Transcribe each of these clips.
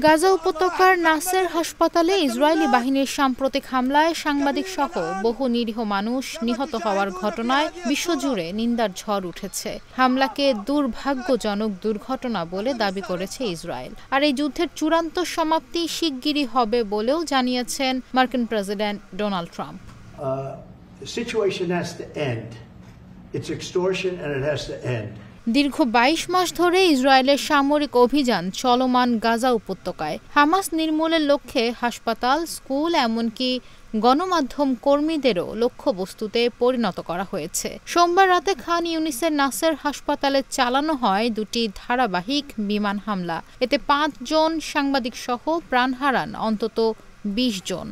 গাজা উপত্যকার নাসের হাসপাতালে ইসরায়েলি বাহিনীর সাম্প্রতিক হামলায় সাংবাদিক সহ বহু নিরীহ মানুষ নিহত হওয়ার ঘটনায় বিশ্বজুড়ে নিন্দার ঝড় উঠেছে। হামলাকে দুর্ভাগ্যজনক দুর্ঘটনা বলে দাবি করেছে ইসরায়েল। আর এই যুদ্ধের চূড়ান্ত সমাপ্তি শিগগিরই হবে বলেও জানিয়েছেন মার্কিন প্রেসিডেন্ট ডোনাল্ড ট্রাম্প। দীর্ঘ ২২ মাস ধরে ইসরায়েলের সামরিক অভিযান চলমান গাজা উপত্যকায় হামাস নির্মূলের লক্ষ্যে হাসপাতাল, স্কুল, এমনকি গণমাধ্যম কর্মীদেরও লক্ষ্যবস্তুতে পরিণত করা হয়েছে। সোমবার রাতে খান ইউনিসের নাসের হাসপাতালে চালানো হয় দুটি ধারাবাহিক বিমান হামলা। এতে ৫ জন সাংবাদিক সহ প্রাণ হারান অন্তত ২০ জন।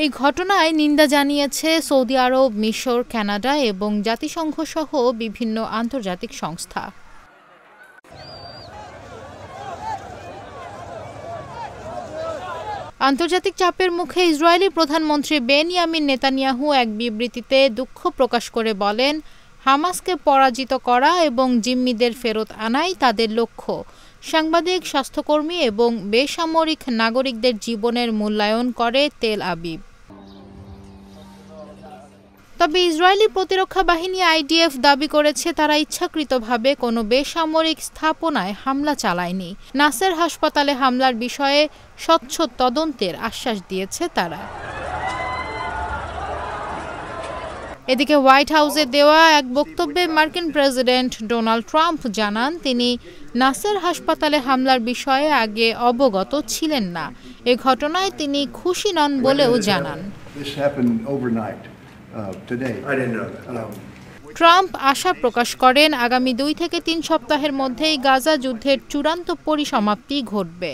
এই ঘটনায় নিন্দা জানিয়েছে সৌদি আরব, মিশর, কানাডা এবং জাতিসংঘ সহ বিভিন্ন আন্তর্জাতিক সংস্থা। আন্তর্জাতিক চাপের মুখে ইসরায়েলি প্রধানমন্ত্রী বেনিয়ামিন নেতানিয়াহু এক বিবৃতিতে দুঃখ প্রকাশ করে বলেন, হামাসকে পরাজিত করা এবং জিম্মিদের ফেরত আনাই তাদের লক্ষ্য। সাংবাদিক, স্বাস্থ্যকর্মী এবং বেসামরিক নাগরিকদের জীবনের মূল্যায়ন করে তেল আবিব। তবে ইসরায়েলি প্রতিরক্ষা বাহিনী IDF দাবি করেছে তারা ইচ্ছাকৃতভাবে কোনো বেসামরিক স্থাপনায় হামলা চালায়নি। নাসের হাসপাতালে হামলার বিষয়ে স্বচ্ছ তদন্তের আশ্বাস দিয়েছে তারা। এদিকে হোয়াইট হাউসে দেওয়া এক বক্তব্যে মার্কিন প্রেসিডেন্ট ডোনাল্ড ট্রাম্প জানান, তিনি নাসের হাসপাতালে হামলার বিষয়ে আগে অবগত ছিলেন না। এ ঘটনায় তিনি খুশি নন বলেও জানান। ট্রাম্প আশা প্রকাশ করেন আগামী ২ থেকে ৩ সপ্তাহের মধ্যেই গাজা যুদ্ধের চূড়ান্ত পরিসমাপ্তি ঘটবে।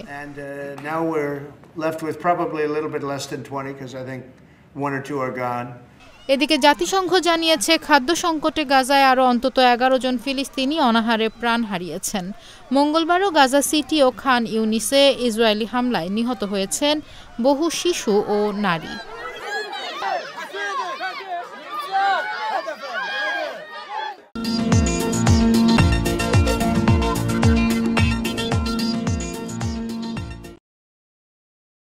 এদিকে জাতিসংঘ জানিয়েছে খাদ্য সংকটে গাজায় আরও অন্তত ১১ জন ফিলিস্তিনি অনাহারে প্রাণ হারিয়েছেন। মঙ্গলবারও গাজা সিটি ও খান ইউনিসে ইসরায়েলি হামলায় নিহত হয়েছেন বহু শিশু ও নারী।